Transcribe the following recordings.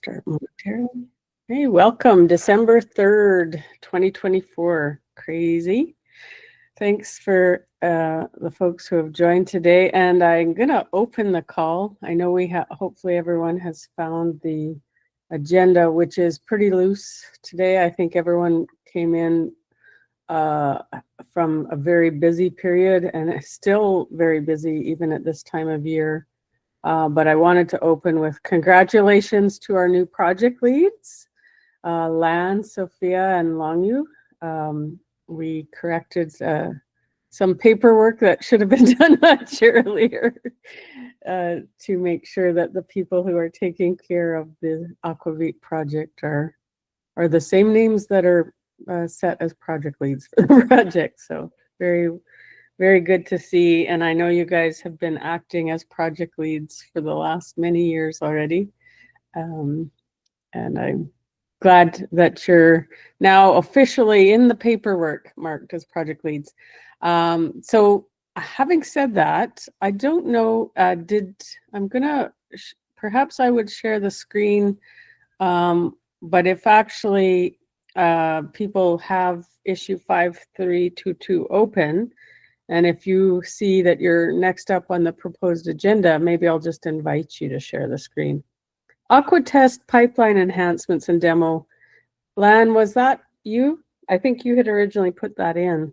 Start momentarily. Hey, welcome, December 3rd, 2024. Crazy. Thanks for the folks who have joined today. And I'm going to open the call. I know hopefully everyone has found the agenda, which is pretty loose today. I think everyone came in from a very busy period and it's still very busy even at this time of year. But I wanted to open with congratulations to our new project leads, Lan, Sophia, and Longyu. We corrected some paperwork that should have been done much earlier to make sure that the people who are taking care of the AQAvit project are the same names that are set as project leads for the project. So very good to see. And I know you guys have been acting as project leads for the last many years already. And I'm glad that you're now officially in the paperwork marked as project leads. So having said that, I don't know, perhaps I would share the screen, but if actually people have issue 5322 open, and if you see that you're next up on the proposed agenda, maybe I'll just invite you to share the screen. Aqua test pipeline enhancements and demo. Lan, was that you? I think you had originally put that in.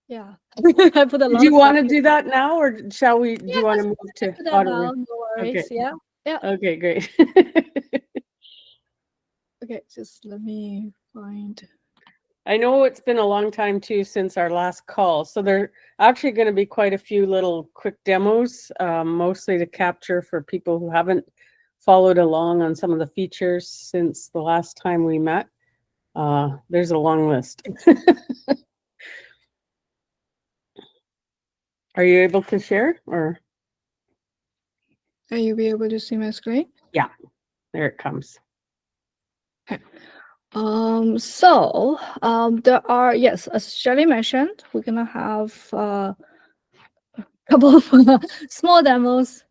Yeah. I put a lot. Do you want to do that now, or shall we? Do you want to move to audio? No worries. Okay. Yeah. Okay, great. Okay, just let me find. I know it's been a long time too since our last call, so there are actually going to be quite a few little quick demos, mostly to capture for people who haven't followed along on some of the features since the last time we met. There's a long list. Are you able to share, or? Are you be able to see my screen? Yeah, there it comes. Okay. There are, yes, as Shelley mentioned, we're gonna have a couple of small demos.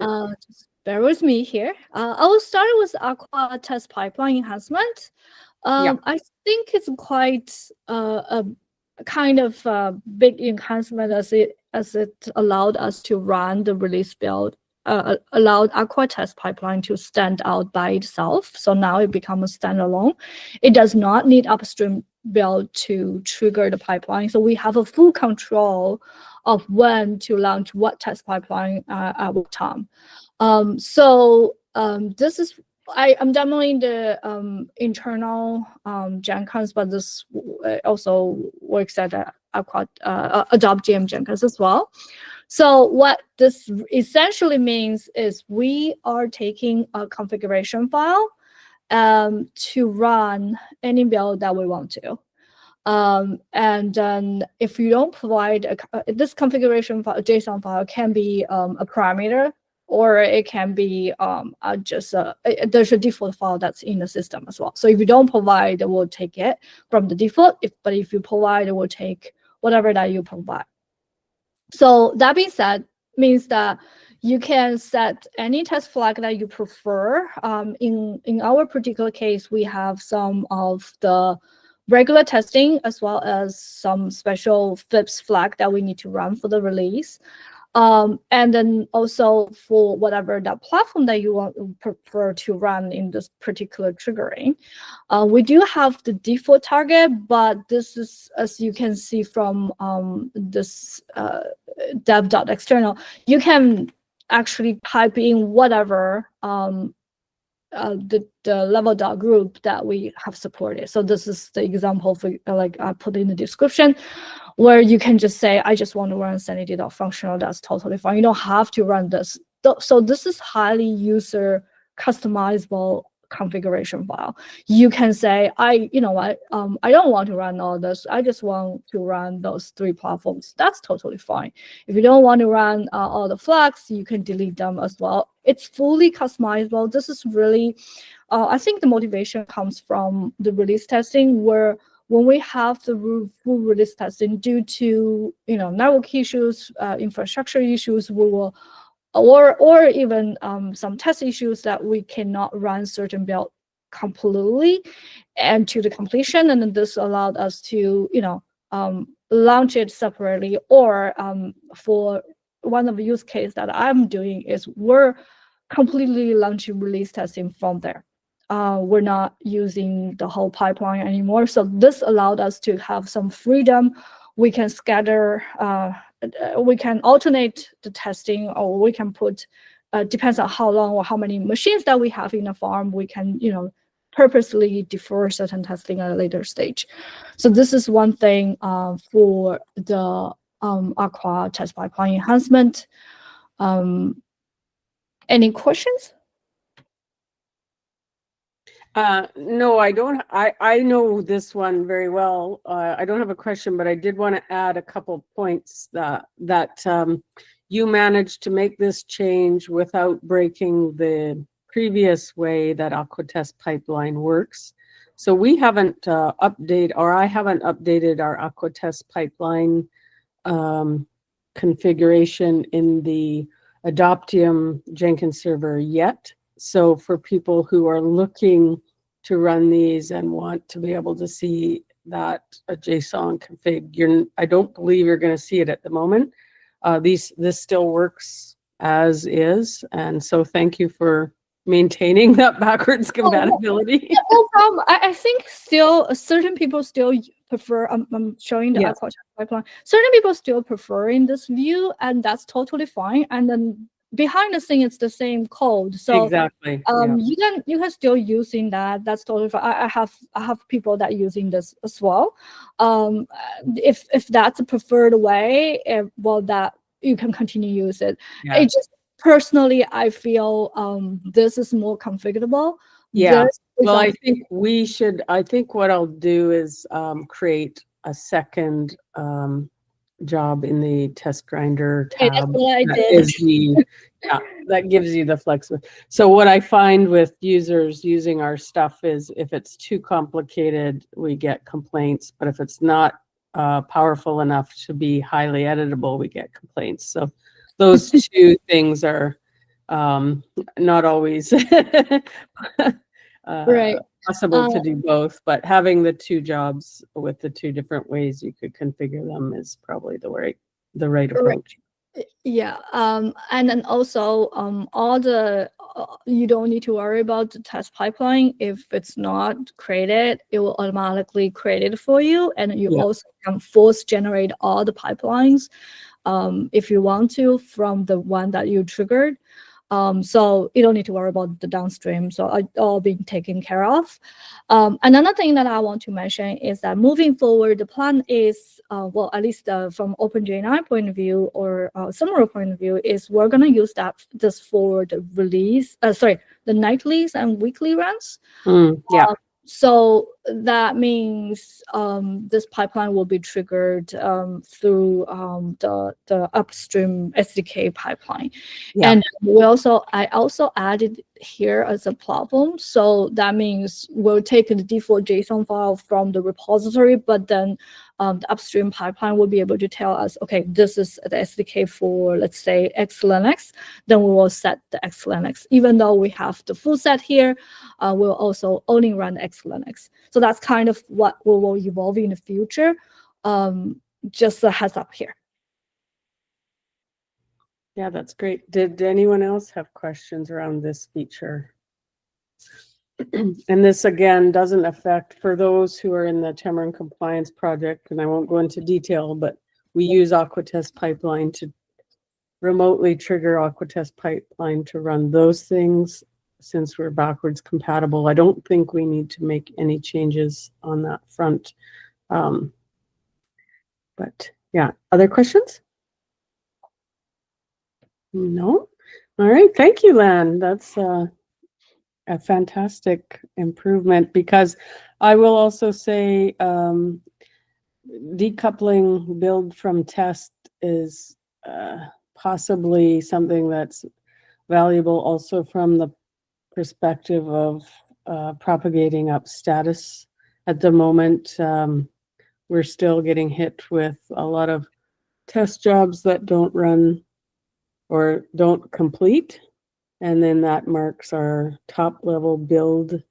Just bear with me here. I will start with Aqua test pipeline enhancement. I think it's quite a kind of big enhancement as it allowed us to run the release build. Allowed Aqua test pipeline to stand out by itself. So now it becomes a standalone. It does not need upstream build to trigger the pipeline. So we have a full control of when to launch what test pipeline at what time. This is I'm demoing the internal Jenkins, but this also works at Aqua Adobe GM Jenkins as well. So what this essentially means is we are taking a configuration file to run any build that we want to. And then if you don't provide this configuration file, JSON file can be a parameter, or it can be there's a default file that's in the system as well. So if you don't provide, it will take it from the default. But if you provide, it will take whatever that you provide. So that being said, means that you can set any test flag that you prefer. In our particular case, we have some of the regular testing as well as some special FIPS flag that we need to run for the release. And then also for whatever that platform that you prefer to run in this particular triggering. We do have the default target, but this is, as you can see from this dev.external, you can actually type in whatever the level.group that we have supported. So this is the example for like I put in the description, where you can just say, I just want to run sanity.functional. That's totally fine. You don't have to run this. So this is highly user customizable configuration file. You can say, I don't want to run all this. I just want to run those 3 platforms. That's totally fine. If you don't want to run all the flags, you can delete them as well. It's fully customizable. This is really, I think the motivation comes from the release testing, where when we have the full release testing, due to network issues, infrastructure issues, we will or even some test issues that we cannot run certain build completely and to the completion, and then this allowed us to launch it separately. Or for one of the use case that I'm doing is we're completely launching release testing from there. We're not using the whole pipeline anymore, so this allowed us to have some freedom. We can scatter, we can alternate the testing, or we can put, depends on how long or how many machines that we have in the farm, we can purposely defer certain testing at a later stage. So this is one thing for the Aqua test pipeline enhancement. Any questions? No, I don't. I know this one very well. I don't have a question, but I did want to add a couple points that you managed to make this change without breaking the previous way that AquaTest pipeline works. So we haven't I haven't updated our AquaTest pipeline configuration in the Adoptium Jenkins server yet. So for people who are looking to run these and want to be able to see that a JSON config, I don't believe you're going to see it at the moment. This still works as is, and so thank you for maintaining that backwards compatibility. Yeah, no problem. I think still certain people still prefer. I'm showing the Aqua pipeline. Certain people still preferring this view, and that's totally fine. And then behind the scene, it's the same code. So exactly. You can still using that. That's totally fine. I have people that using this as well. If that's a preferred way, well, that you can continue use it. Yeah. It just personally, I feel this is more configurable. Yeah. Well, I think what I'll do is create a second job in the test grinder tab. That's what I did. That gives you the flexibility. So what I find with users using our stuff is if it's too complicated, we get complaints. But if it's not powerful enough to be highly editable, we get complaints. So those two things are not always right. Possible to do both, but having the two jobs with the two different ways you could configure them is probably the right approach. Yeah, and then also all the you don't need to worry about the test pipeline. If it's not created, it will automatically create it for you, and you also can force generate all the pipelines if you want to from the one that you triggered. So you don't need to worry about the downstream. So all being taken care of. Another thing that I want to mention is that moving forward, the plan is, well, at least from OpenJNI point of view or summary point of view, is we're going to use this for the release, the nightlies and weekly runs. So that means this pipeline will be triggered through the upstream SDK pipeline. And I also added here as a problem. So that means we'll take the default JSON file from the repository, but then the upstream pipeline will be able to tell us, okay, this is the SDK for, let's say, XLNX. Then we will set the XLNX. Even though we have the full set here, we'll also only run XLNX. So that's kind of what we will evolve in the future. Just a heads up here. Yeah, that's great. Did anyone else have questions around this feature? And this, again, doesn't affect, for those who are in the Tamarind Compliance Project, and I won't go into detail, but we use AquaTest Pipeline to remotely trigger AquaTest Pipeline to run those things. Since we're backwards compatible, I don't think we need to make any changes on that front. But yeah, other questions? No? All right, thank you, Lan. That's a fantastic improvement, because I will also say decoupling build from test is possibly something that's valuable also from the perspective of propagating up status. At the moment, we're still getting hit with a lot of test jobs that don't run or don't complete. And then that marks our top level build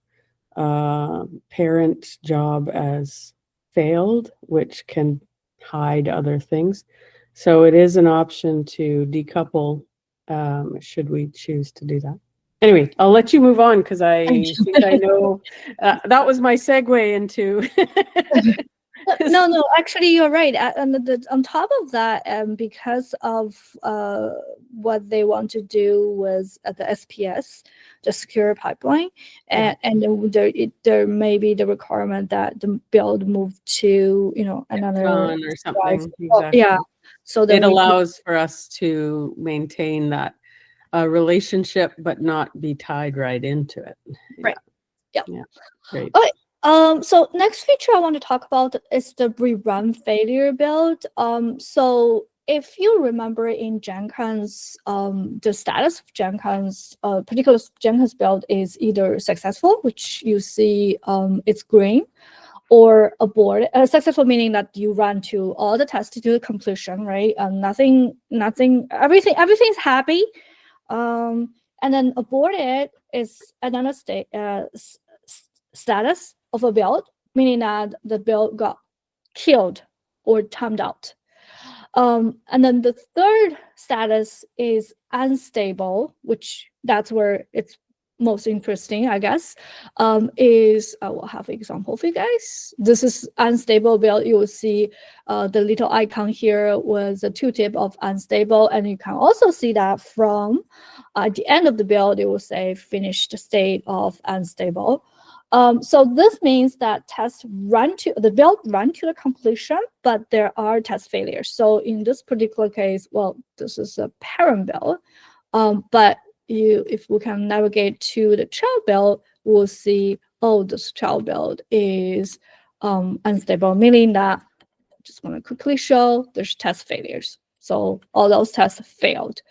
parent job as failed, which can hide other things. So it is an option to decouple should we choose to do that. Anyway, I'll let you move on because I think I know that was my segue into. No, actually, you're right. And on top of that, because of what they want to do with the SPS, the secure pipeline, and there may be the requirement that the build move to another or something. Exactly. Yeah, so it allows for us to maintain that relationship, but not be tied right into it. Right. Yeah. Great. Okay. So next feature I want to talk about is the rerun failure build. So if you remember in Jenkins, the status of Jenkins, particular Jenkins build is either successful, which you see it's green, or abort. Successful meaning that you run to all the tests to the completion, right? Everything's happy. And then aborted is another status of a build, meaning that the build got killed or timed out. And then the third status is unstable, which that's where it's most interesting, I guess, is I will have an example for you guys. This is unstable build. You will see the little icon here was a tooltip of unstable, and you can also see that from at the end of the build, it will say finished state of unstable. So this means that the build run to the completion, but there are test failures. So in this particular case, well, this is a parent build, but if we can navigate to the child build, we'll see, oh, this child build is unstable, meaning that I just want to quickly show there's test failures. So all those tests failed.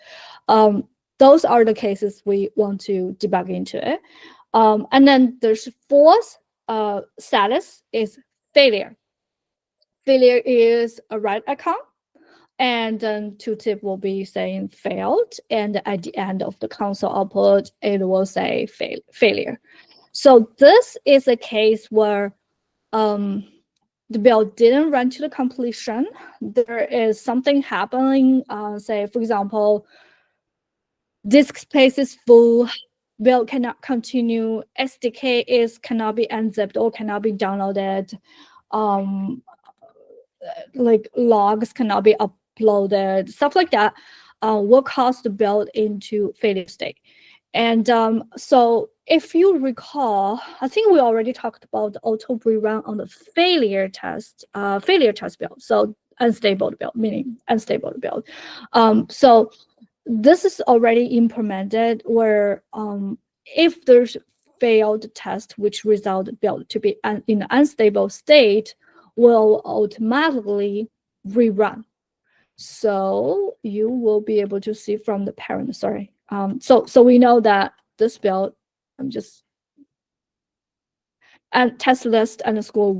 Those are the cases we want to debug into it. And then there's fourth status is failure. Failure is a red icon, and then tooltip will be saying failed, and at the end of the console output, it will say failure. So this is a case where the build didn't run to the completion. There is something happening, say, for example, disk space is full, build cannot continue, SDK cannot be unzipped or cannot be downloaded, like logs cannot be uploaded, stuff like that, will cause the build into failure state. And so if you recall, I think we already talked about the auto rerun on the failure test build. So unstable build, meaning unstable build. So this is already implemented where if there's failed test which result build to be in an unstable state, will automatically rerun. So you will be able to see from the parent, sorry. So we know that this build, and test list underscore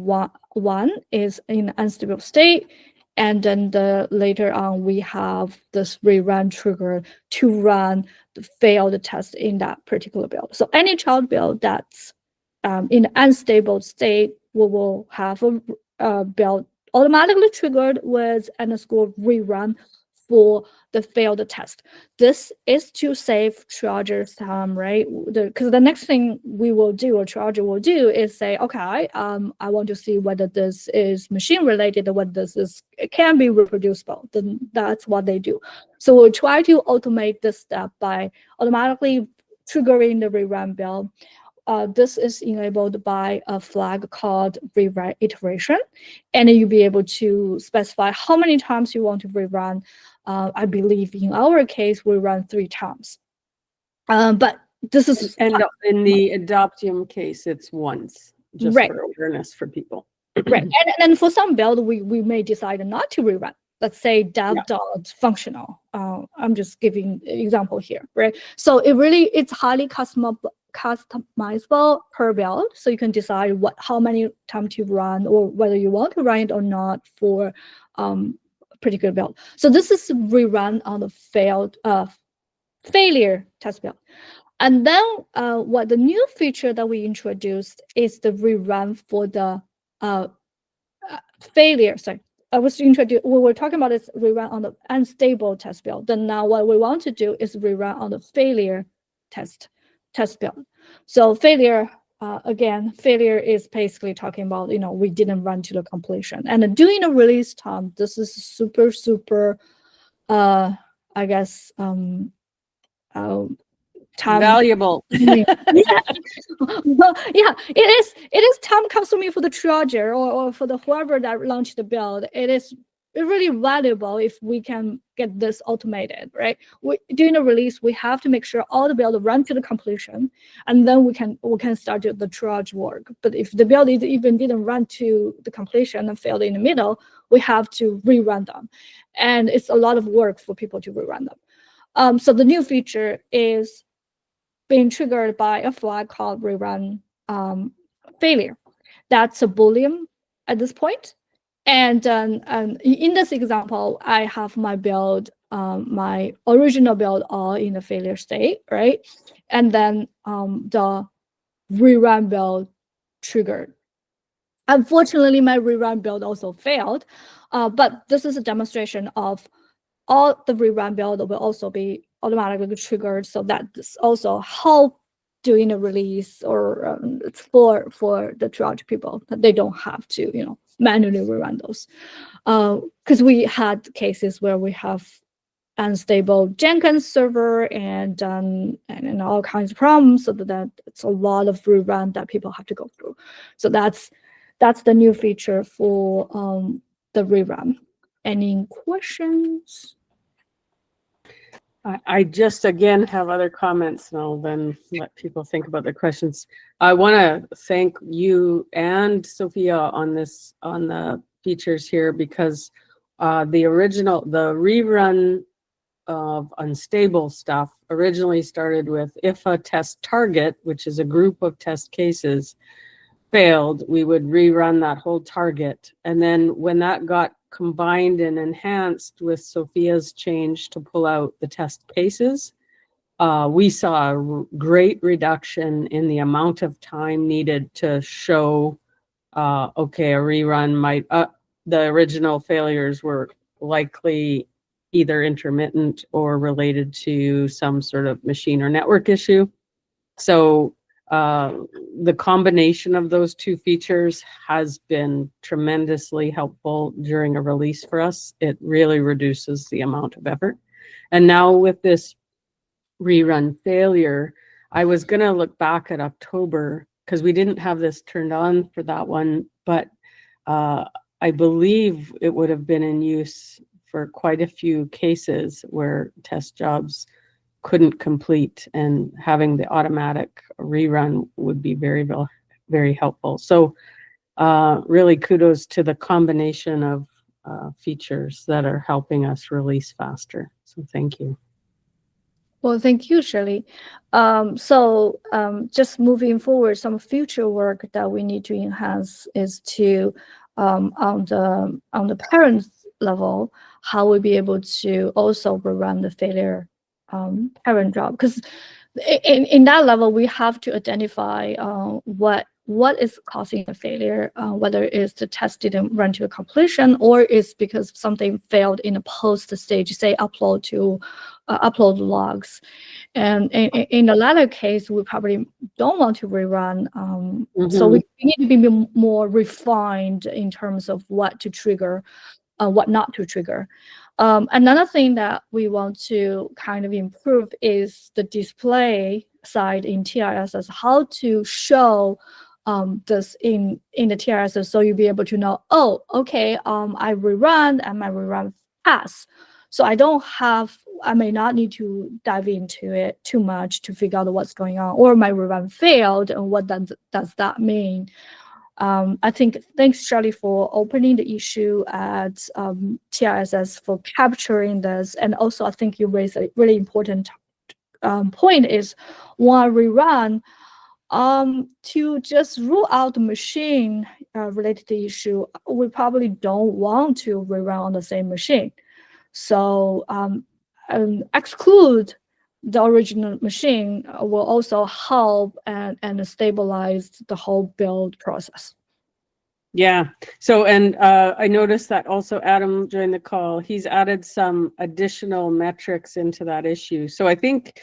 one is in unstable state. And then later on, we have this rerun trigger to run the failed test in that particular build. So any child build that's in unstable state, we will have a build automatically triggered with underscore rerun for the failed test. This is to save triager's time, right? Because the next thing we will do, or triager will do, is say, okay, I want to see whether this is machine related or whether it can be reproducible. Then that's what they do. So we'll try to automate this step by automatically triggering the rerun build. This is enabled by a flag called rewrite iteration, and you'll be able to specify how many times you want to rerun. I believe in our case, we run 3 times. But this is... And in the Adoptium case, it's once, just right. for awareness for people. Right, and then for some build, we may decide not to rerun. Let's say dev.functional. I'm just giving an example here, right? So it's highly customizable per build. So you can decide how many times to run or whether you want to run it or not for pretty good build. So this is rerun on the failure test build. And then what the new feature that we introduced is the rerun for the failure. Sorry, we were talking about this rerun on the unstable test build. Then now what we want to do is rerun on the failure test build. So failure, again, failure is basically talking about, we didn't run to the completion. And during the release time, this is super, I guess, time Valuable. yeah. Well, yeah, it is time consuming for the triager or for the whoever that launched the build. It is really valuable if we can get this automated, right? During the release, we have to make sure all the build run to the completion, and then we can start the triage work. But if the build even didn't run to the completion and failed in the middle, we have to rerun them, and it's a lot of work for people to rerun them. So the new feature is being triggered by a flag called rerun failure. That's a Boolean at this point. And in this example, I have my build, my original build all in the failure state, right? And then the rerun build triggered. Unfortunately, my rerun build also failed, but this is a demonstration of all the rerun build will also be automatically triggered, so that this also help doing a release or for the triage people that they don't have to manually rerun those. Because we had cases where we have unstable Jenkins server and all kinds of problems, so that it's a lot of rerun that people have to go through. So that's the new feature for the rerun. Any questions? I just, again, have other comments, and I'll then let people think about the questions. I want to thank you and Sophia on the features here, because the rerun of unstable stuff originally started with if a test target, which is a group of test cases, failed, we would rerun that whole target. And then when that got combined and enhanced with Sophia's change to pull out the test cases, we saw a great reduction in the amount of time needed to show, okay, a rerun might, the original failures were likely either intermittent or related to some sort of machine or network issue. So the combination of those two features has been tremendously helpful during a release for us. It really reduces the amount of effort. And now with this rerun failure, I was going to look back at October because we didn't have this turned on for that one, but I believe it would have been in use for quite a few cases where test jobs couldn't complete, and having the automatic rerun would be very, very helpful. So really kudos to the combination of features that are helping us release faster. So thank you. Well, thank you, Shirley. Just moving forward, some future work that we need to enhance is to on the parent level, how we'll be able to also rerun the failure parent job, because in that level we have to identify what is causing a failure, whether it's the test didn't run to a completion or it's because something failed in a post stage, say upload logs. And in the latter case, we probably don't want to rerun. So we need to be more refined in terms of what to trigger, what not to trigger. Another thing that we want to kind of improve is the display side in TRSs, how to show this in the TRSs, so you'll be able to know, oh, okay, I rerun and my rerun pass. So I may not need to dive into it too much to figure out what's going on, or my rerun failed and what does that mean. I think thanks, Shirley, for opening the issue at TRSs for capturing this. And also, I think you raised a really important point is when I rerun, To just rule out the machine related issue, we probably don't want to rerun on the same machine. So exclude the original machine will also help and stabilize the whole build process. Yeah. So, and I noticed that also Adam joined the call. He's added some additional metrics into that issue. So I think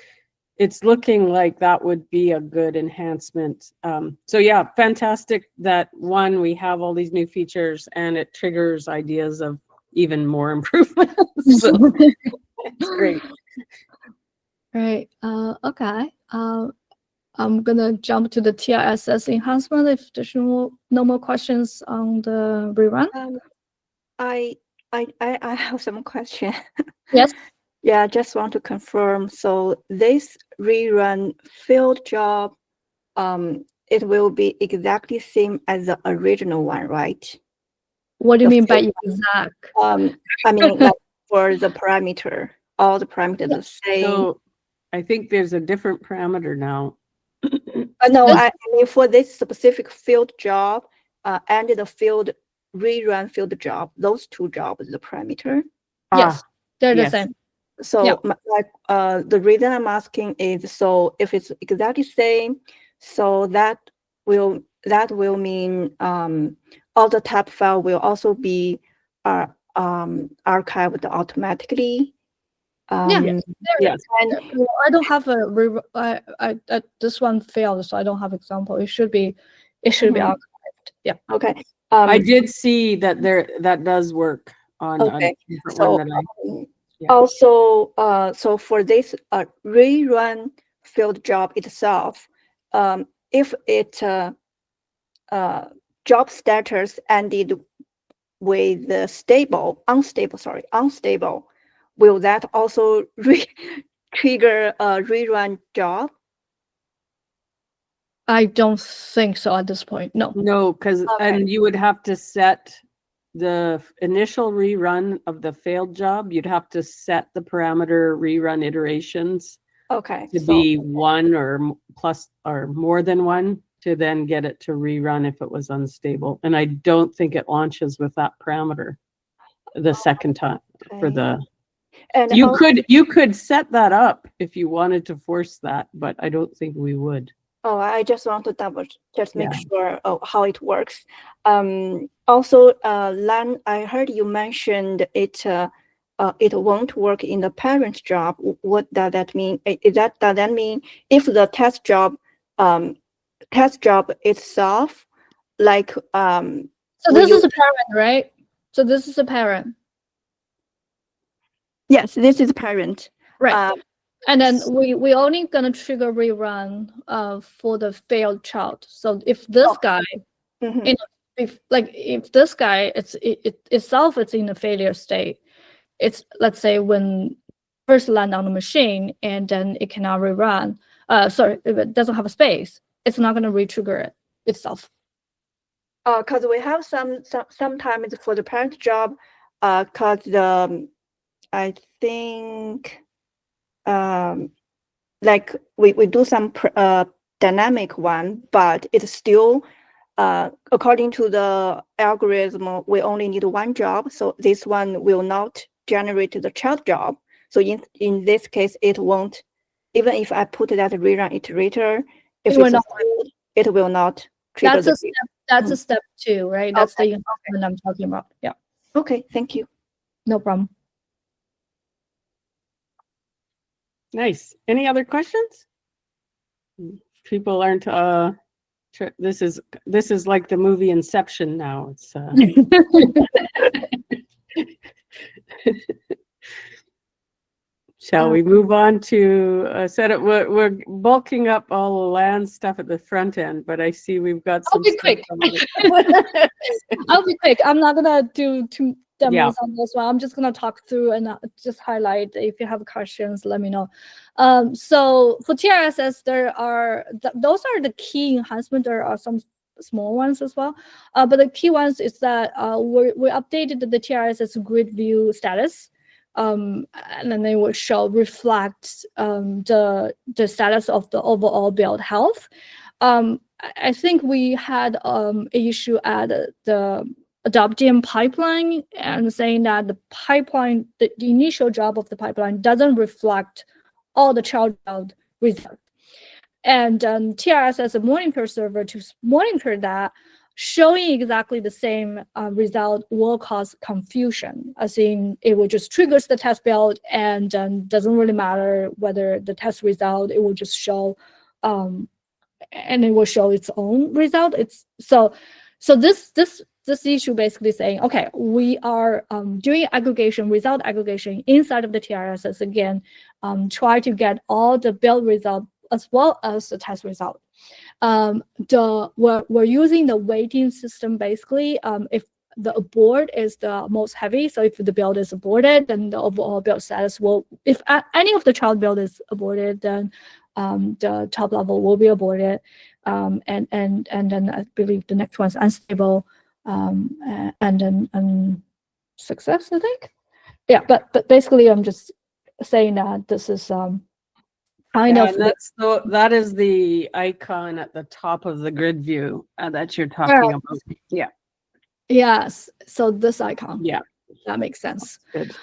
it's looking like that would be a good enhancement. So yeah, fantastic that one, we have all these new features and it triggers ideas of even more improvements. So it's great. Right. Okay. I'm gonna jump to the TRSS enhancement if there's no more questions on the rerun. I have some question. Yes. Yeah, just want to confirm. So this rerun field job, it will be exactly same as the original one, right? What do you The mean by field- exact? I mean, like for the parameter, all the parameters the same. So I think there's a different parameter now. No, I mean for this specific field job, and the field rerun field job, those two jobs, the parameter. Yes, they're the yes. same. So Yeah. the reason I'm asking is, so if it's exactly same, so that will mean all the tab file will also be archived automatically. Yeah. Yes. And I don't have a this one failed, so I don't have example. It should be archived. Yeah. okay. I did see that that does work on Okay. a different So one that yeah. also, so for this rerun field job itself, if it job status ended with unstable, will that also trigger a rerun job? I don't think so at this point. No. No, because and you would have to set the initial rerun of the failed job. You'd have to set the parameter rerun iterations Okay. to be one or plus or more than one to then get it to rerun if it was unstable. And I don't think it launches with that parameter the second time for the. And You could set that up if you wanted to force that, but I don't think we would. Oh, I just want to make sure how it works. Also, Lan, I heard you mentioned it won't work in the parent job. What does that mean? Does that mean if the test job itself, like so this is a parent, right? So this is a parent. Yes, this is parent. Right. And then we only gonna trigger rerun for the failed child. So if this guy, if this guy itself it's in a failure state, it's, let's say, when first land on the machine and then it cannot rerun. Sorry, if it doesn't have a space, it's not gonna re-trigger it itself. Because we have sometimes for the parent job, because I think like we do some dynamic one, but it's still according to the algorithm, we only need one job, so this one will not generate the child job. So in this case, it won't, even if I put that rerun iterator, if it will not trigger. That's a step 2, right? That's the enhancement I'm talking about. Yeah. Okay, thank you. No problem. Nice. Any other questions? People aren't this is like the movie Inception now. It's Shall we move on to we're bulking up all the land stuff at the front end, but I see we've got some. I'll be quick. I'll be quick. I'm not gonna do two demos on this one. I'm just gonna talk through and just highlight. If you have questions, let me know. So for TRSS, there are those are the key enhancements. There are some small ones as well, but the key ones is that we updated the TRSS grid view status. And then they will reflect the status of the overall build health. I think we had an issue at the adopting pipeline and saying that the pipeline, the initial job of the pipeline doesn't reflect all the child results. And TRS as a monitor server to monitor that, showing exactly the same result will cause confusion, as in it will just triggers the test build and doesn't really matter whether the test result, it will just show and it will show its own result. It's so this issue basically saying, okay, we are doing aggregation, result aggregation inside of the TRSs again, try to get all the build result as well as the test result. We're using the weighting system basically. If the abort is the most heavy, so if the build is aborted, then the overall build status will, if any of the child build is aborted, then the top level will be aborted, and then I believe the next one's unstable, and then success, I think. Yeah, but basically I'm just saying that this is kind of that is the icon at the top of the grid view that you're talking about. Yeah. Yes. So this icon. Yeah, that makes sense. good.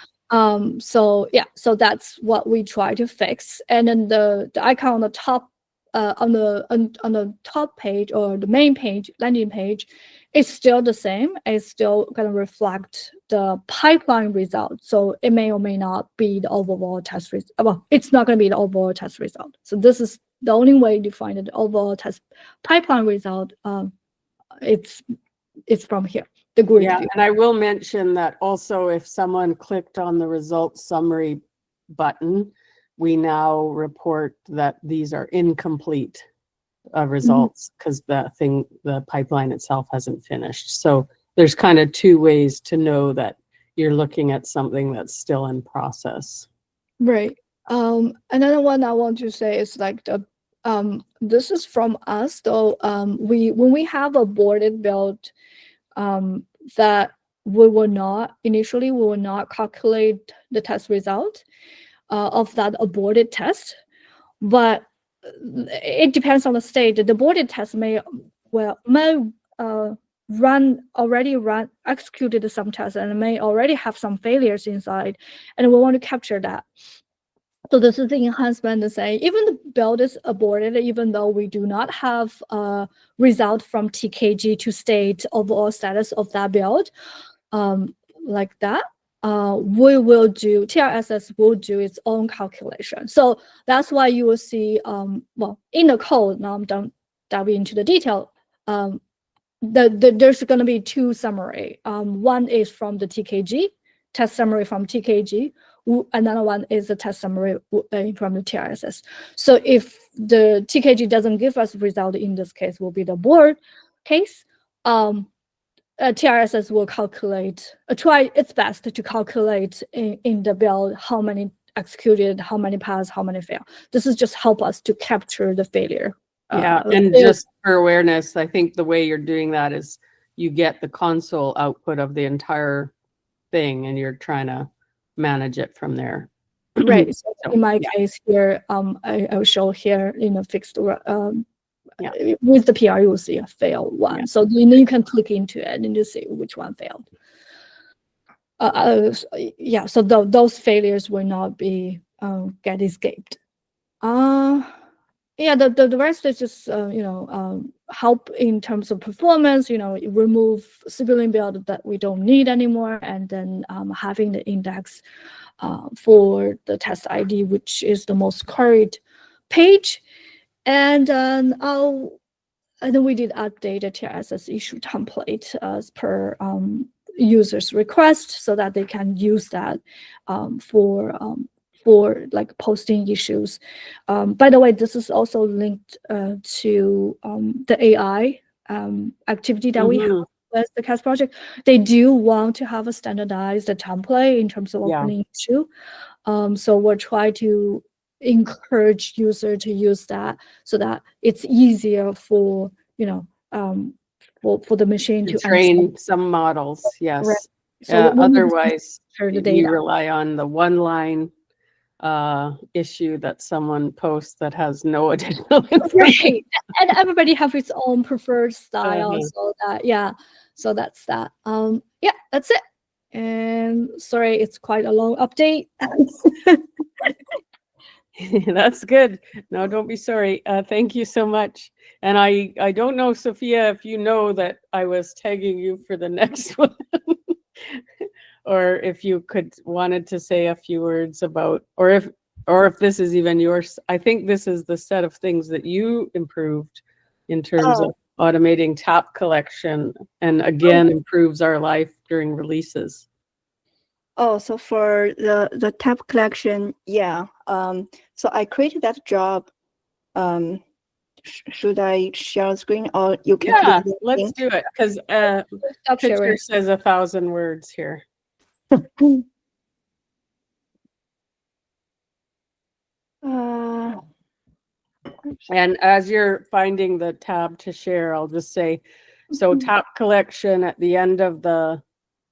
So yeah, so that's what we try to fix. And then the icon on the top, on the top page or the main page, landing page, is still the same. It's still going to reflect the pipeline result. So it may or may not be the overall test result. Well, it's not going to be the overall test result. So this is the only way to find the overall test pipeline result. It's from here, the grid view. And I will mention that also if someone clicked on the results summary button, we now report that these are incomplete results because the pipeline itself hasn't finished. So there's kind of two ways to know that you're looking at something that's still in process. Right. Another one I want to say is like the this is from us though. When we have a boarded build, that we will not calculate the test result of that aborted test, but it depends on the state. The aborted test may executed some tests and may already have some failures inside, and we want to capture that. So this is the enhancement to say, even the build is aborted, even though we do not have a result from TKG to state overall status of that build, like that, TRSS will do its own calculation. So that's why you will see, well, in the code, now I'm don't dive into the detail, there's going to be two summary. One is from the TKG, test summary from TKG. Another one is the test summary from the TRSS. So if the TKG doesn't give us result, in this case will be the board case, TRSS will calculate, try its best to calculate in the build how many executed, how many pass, how many fail. This is just help us to capture the failure. And just for awareness, I think the way you're doing that is you get the console output of the entire thing and you're trying to manage it from there. Right. So in my case here, I'll show here in a fixed with the PR, you will see a fail one. Yeah. So then you can click into it and you see which one failed. So those failures will not be get escaped. The rest is just help in terms of performance. Remove civilian build that we don't need anymore, and then having the index for the test ID, which is the most current page, and then we did update the TRSS issue template as per users' request, so that they can use that for like posting issues. By the way, this is also linked to the AI activity that we have with the CAS project. They do want to have a standardized template in terms of opening issue. So we'll try to encourage user to use that so that it's easier for for the machine to train understand some models. Yes. Right. So otherwise the you data. rely on the one line issue that someone posts that has no additional information. Right. And everybody have its own preferred style. Uh-huh. So that, yeah. So that's that. Yeah, that's it. And sorry, it's quite a long update. That's good. No, don't be sorry. Thank you so much. And I don't know, Sophia, if you know that I was tagging you for the next one. Or if you wanted to say a few words about, or if this is even yours. I think this is the set of things that you improved in terms of automating tap collection, and again improves our life during releases. Oh, so for the tap collection, yeah. So I created that job. Should I share the screen, or you can? Yeah, let's do it, because Stop picture sharing. says 1,000 words here. And as you're finding the tab to share, I'll just say, so tap collection at the end of the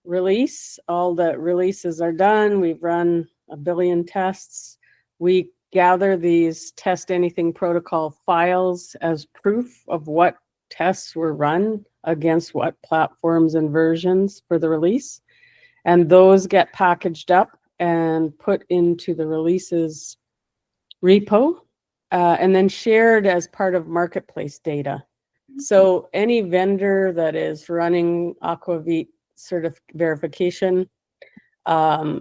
release, all the releases are done. We've run 1 billion tests. We gather these test anything protocol files as proof of what tests were run against what platforms and versions for the release. And those get packaged up and put into the releases repo, and then shared as part of marketplace data. So any vendor that is running AQAvit verification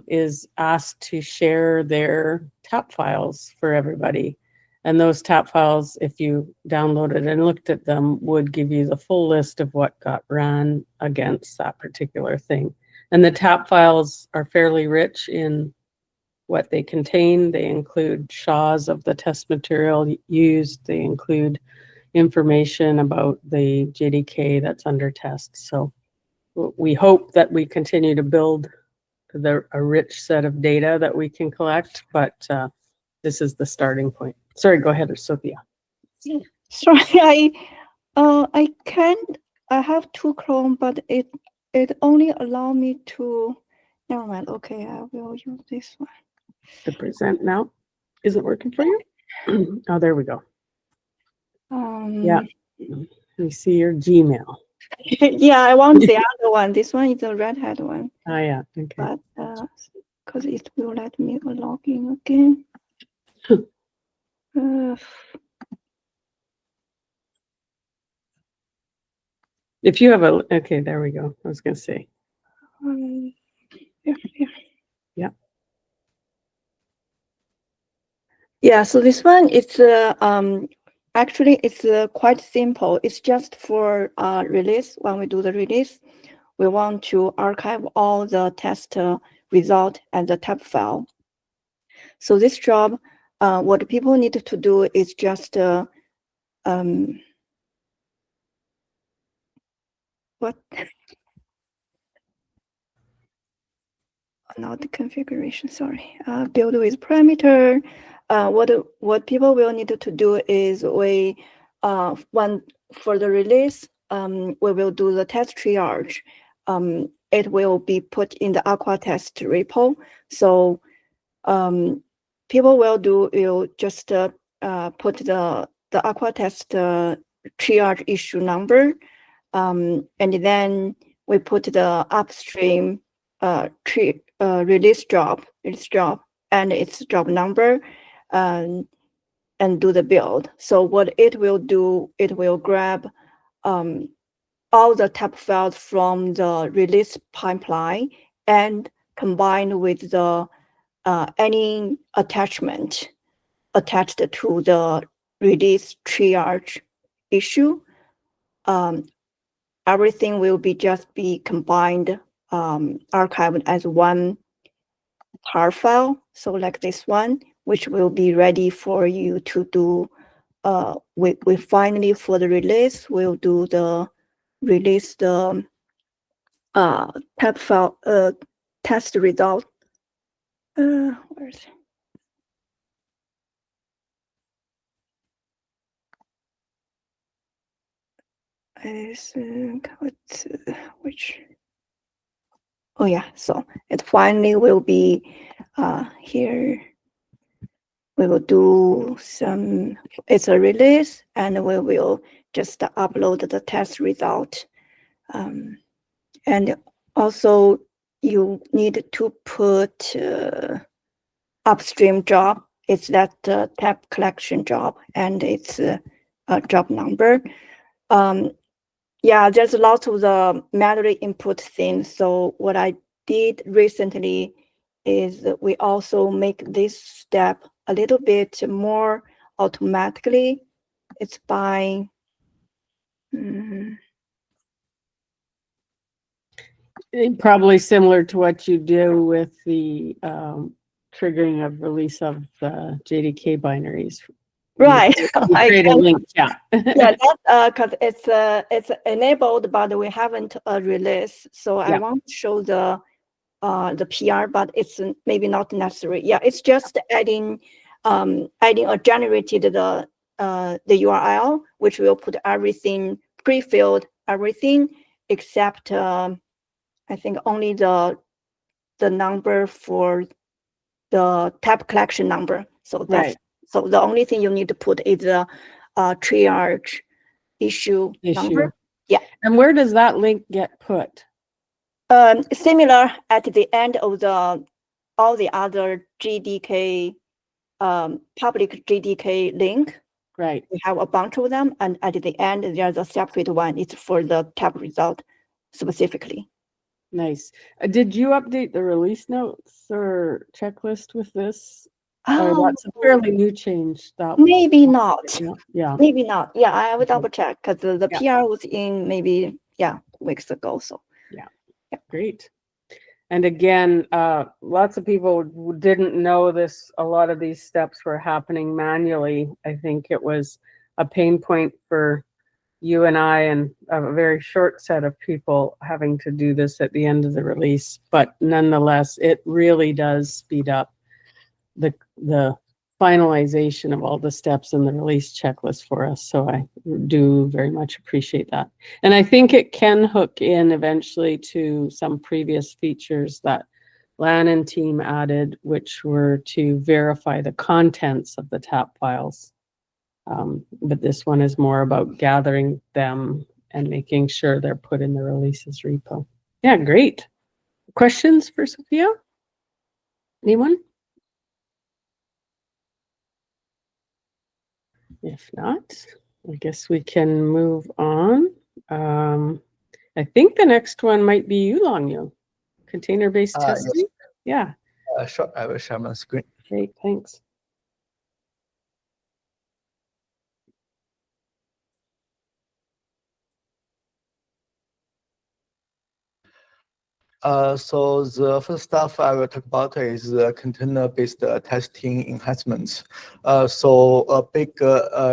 is asked to share their tap files for everybody. And those tap files, if you downloaded and looked at them, would give you the full list of what got ran against that particular thing. And the tap files are fairly rich in what they contain. They include SHAs of the test material used. They include information about the JDK that's under test. So we hope that we continue to build a rich set of data that we can collect, but this is the starting point. Sorry, go ahead, Sophia. Sorry, I can't. I have 2 Chrome, but it only allow me to. Never mind. Okay, I will use this one. To present now. Is it working for you? Oh, there we go. Yeah. We see your Gmail. Yeah, I want the other one. This one is the Red Hat one. Oh, yeah. Okay. But because it will let me log in again. If you have a, okay, there we go. I was going to say. Yeah. Yeah. Yeah. So this one, it's actually it's quite simple. It's just for release. When we do the release, we want to archive all the test result as a tab file. So this job, what people need to do is just what? Not the configuration, sorry. Build with parameter. What people will need to do is we, when for the release, we will do the test triage. It will be put in the Aqua test repo. So people will just put the Aqua test triage issue number, and then we put the upstream release job and its job number, and do the build. So what it will do, it will grab all the tab files from the release pipeline and combine with the any attachment attached to the release triage issue. Everything will just be combined, archived as one tar file. So like this one, which will be ready for you to do. We finally, for the release, we'll do the release the tab file test result. Where is it? Which? Oh yeah, so it finally will be here. we will do some, it's a release, and we will just upload the test result. And also you need to put upstream job. It's that tab collection job, and it's a job number. Yeah, there's lots of the manually input things. So what I did recently is we also make this step a little bit more automatically. It's by Probably similar to what you do with the triggering of release of the JDK binaries. right. You create a link, yeah. Yeah, that's because it's enabled, but we haven't released. So I Yeah. want to show the PR, but it's maybe not necessary. Yeah, it's just adding a generated the URL, which will put everything pre-filled everything except I think only the number for the tab collection number. So that's Right. so the only thing you need to put is the triage issue number. Yeah. And where does that link get put? Similar at the end of all the other GDK, public GDK link. Right. We have a bunch of them, and at the end there's a separate one. It's for the tab result specifically. Nice. Did you update the release notes or checklist with this? Or Oh, that's a fairly new change. That maybe not. Yeah. Maybe not. Yeah, I will Okay. double check because the Yeah. PR was in maybe weeks ago. So Yeah. Great. And again, lots of people didn't know this. A lot of these steps were happening manually. I think it was a pain point for you and I and a very short set of people having to do this at the end of the release. But nonetheless, it really does speed up the finalization of all the steps in the release checklist for us. So I do very much appreciate that. And I think it can hook in eventually to some previous features that Lan and team added, which were to verify the contents of the TAP files. But this one is more about gathering them and making sure they're put in the releases repo. Yeah, great. Questions for Sophia? Anyone? If not, I guess we can move on. I think the next one might be you, Longyu. Container-based testing? Yes. Yeah. Sure, I will share my screen. Great, thanks. So the first stuff I will talk about is the container-based testing enhancements. So a big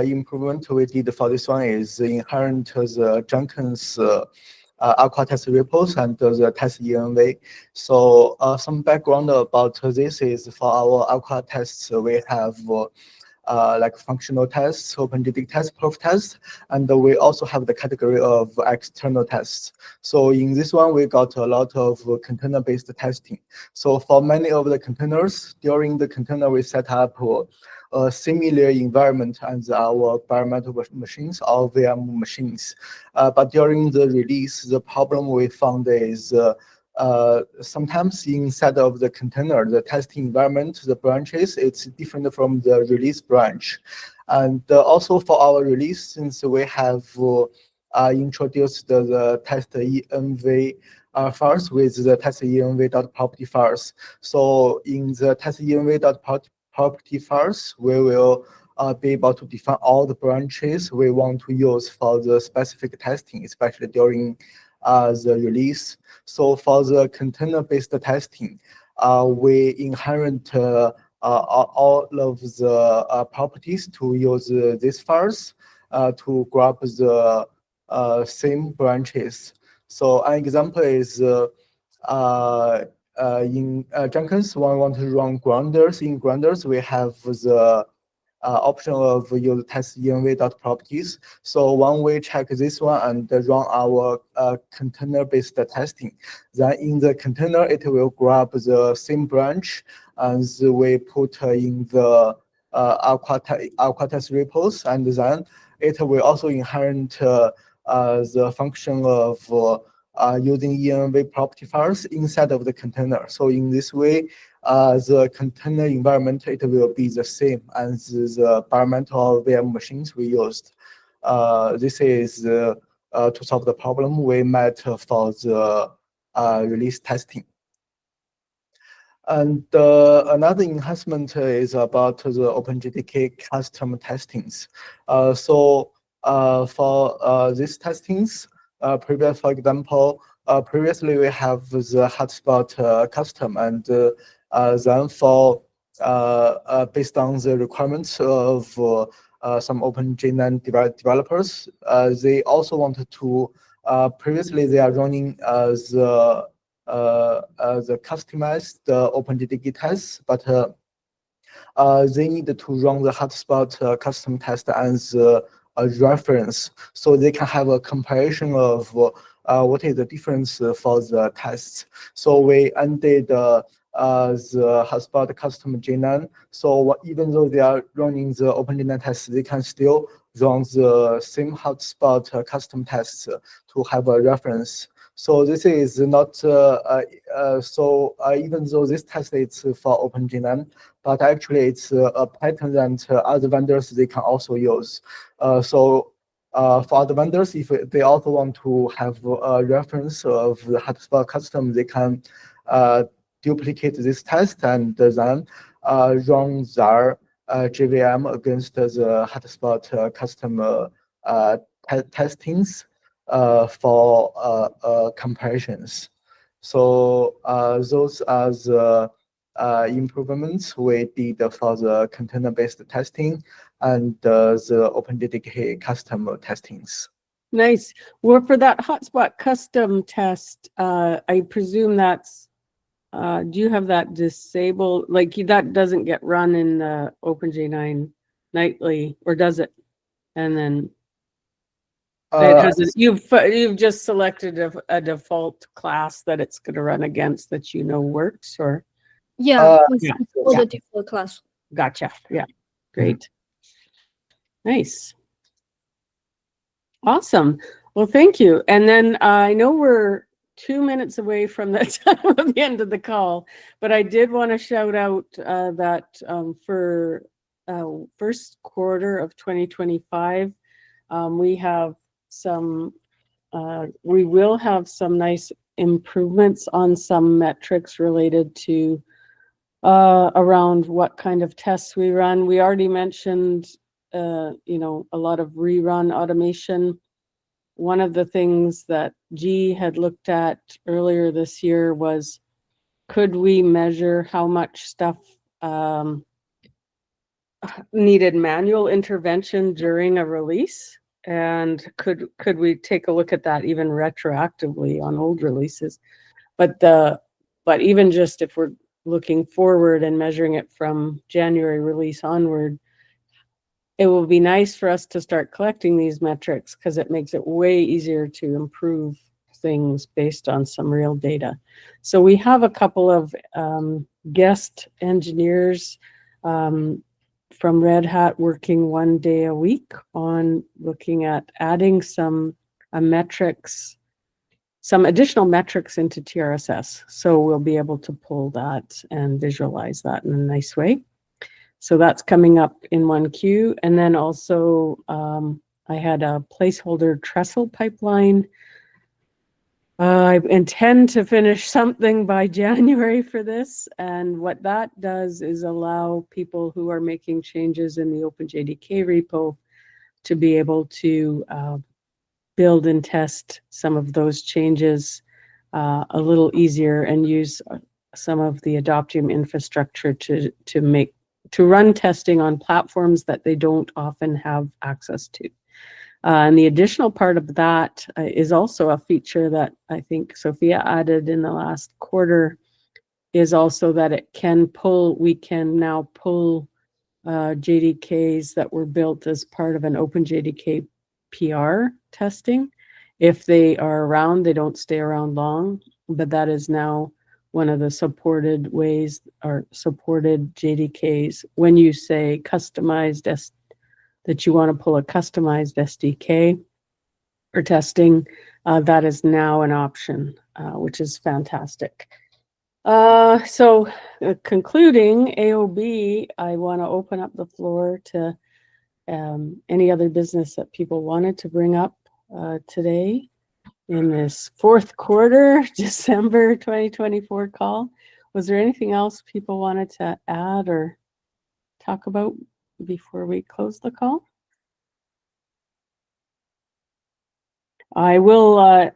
improvement we did for this one is inherent the Jenkins Aqua test repos and the test env. So some background about this is for our Aqua tests, we have like functional tests, OpenGD test, perf test, and we also have the category of external tests. So in this one, we got a lot of container-based testing. So for many of the containers, during the container, we set up a similar environment as our bare metal machines or VM machines. But during the release, the problem we found is sometimes inside of the container, the testing environment, the branches, it's different from the release branch. And also for our release, since we have introduced the test env files with the test env.property files. So in the test env.property files, we will be able to define all the branches we want to use for the specific testing, especially during the release. So for the container-based testing, we inherit all of the properties to use these files to grab the same branches. So an example is in Jenkins, when we want to run grounders, in grounders, we have the option of use test env.properties. So when we check this one and run our container-based testing, then in the container, it will grab the same branch as we put in the AQAtest repos, and then it will also inherit the function of using env property files inside of the container. So in this way, the container environment, it will be the same as the environmental VM machines we used. This is to solve the problem we met for the release testing. And another enhancement is about the OpenJDK custom testings. So for these testings, for example, previously we have the hotspot custom, and then for based on the requirements of some OpenJDK developers, they also wanted to. Previously, they are running the customized OpenJDK tests, but they need to run the hotspot custom test as a reference, so they can have a comparison of what is the difference for the tests. So we ended the hotspot custom JNAN. So even though they are running the OpenJNAN tests, they can still run the same hotspot custom tests to have a reference. So this is not even though this test is for OpenJNAN, but actually it's a pattern that other vendors they can also use. For other vendors, if they also want to have a reference of the hotspot custom, they can duplicate this test and then run their JVM against the hotspot custom testings for comparisons. So those are the improvements we did for the container-based testing and the OpenJDK custom testings. Nice. Well, for that hotspot custom test, I presume that's, do you have that disabled? Like that doesn't get run in the OpenJ9 nightly, or does it? And then it hasn't, you've just selected a default class that it's going to run against that works, or? Yeah, yeah. for the default class. Gotcha. Yeah, great. Nice. Awesome. Well, thank you. And then I know we're 2 minutes away from the time of the end of the call, but I did want to shout out that for first quarter of 2025, we have some, we will have some nice improvements on some metrics related to around what kind of tests we run. We already mentioned, a lot of rerun automation. One of the things that G had looked at earlier this year was, could we measure how much stuff needed manual intervention during a release? And could we take a look at that even retroactively on old releases? But even just if we're looking forward and measuring it from January release onward, it will be nice for us to start collecting these metrics, because it makes it way easier to improve things based on some real data. So we have a couple of guest engineers from Red Hat working 1 day a week on looking at adding some metrics, some additional metrics into TRSS. So we'll be able to pull that and visualize that in a nice way. So that's coming up in 1Q. And then also I had a placeholder trestle pipeline. I intend to finish something by January for this. And what that does is allow people who are making changes in the OpenJDK repo to be able to build and test some of those changes a little easier, and use some of the Adoptium infrastructure to run testing on platforms that they don't often have access to. And the additional part of that is also a feature that I think Sophia added in the last quarter, is also that we can now pull JDKs that were built as part of an OpenJDK PR testing. If they are around, they don't stay around long, but that is now one of the supported ways or supported JDKs when you say customized that you want to pull a customized SDK for testing. That is now an option, which is fantastic. So concluding AOB, I want to open up the floor to any other business that people wanted to bring up today in this fourth quarter, December 2024 call. Was there anything else people wanted to add or talk about before we close the call? I will,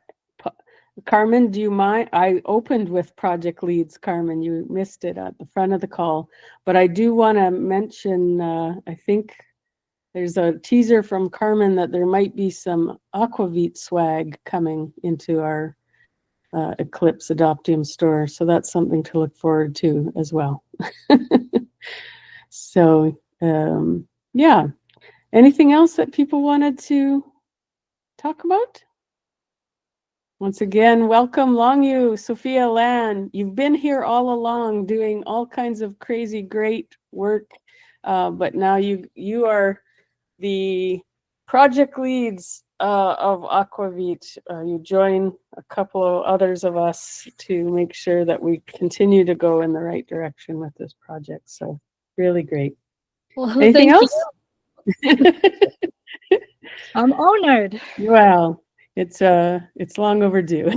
Carmen, do you mind? I opened with project leads, Carmen, you missed it at the front of the call, but I do want to mention, I think there's a teaser from Carmen that there might be some AQAvit swag coming into our Eclipse Adoptium store. So that's something to look forward to as well. So, yeah. Anything else that people wanted to talk about? Once again, welcome Longyu, Sophia Lan. You've been here all along doing all kinds of crazy great work, but now you are the project leads of AQAvit. You join a couple of others of us to make sure that we continue to go in the right direction with this project. So really great. Well, Anything thank else? you. I'm honored. Well, it's long overdue.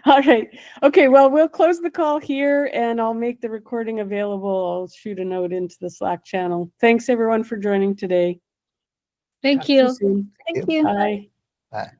All right. Okay, well, we'll close the call here and I'll make the recording available. I'll shoot a note into the Slack channel. Thanks everyone for joining today. Thank Talk to you you. soon. Thank you. Bye. Bye.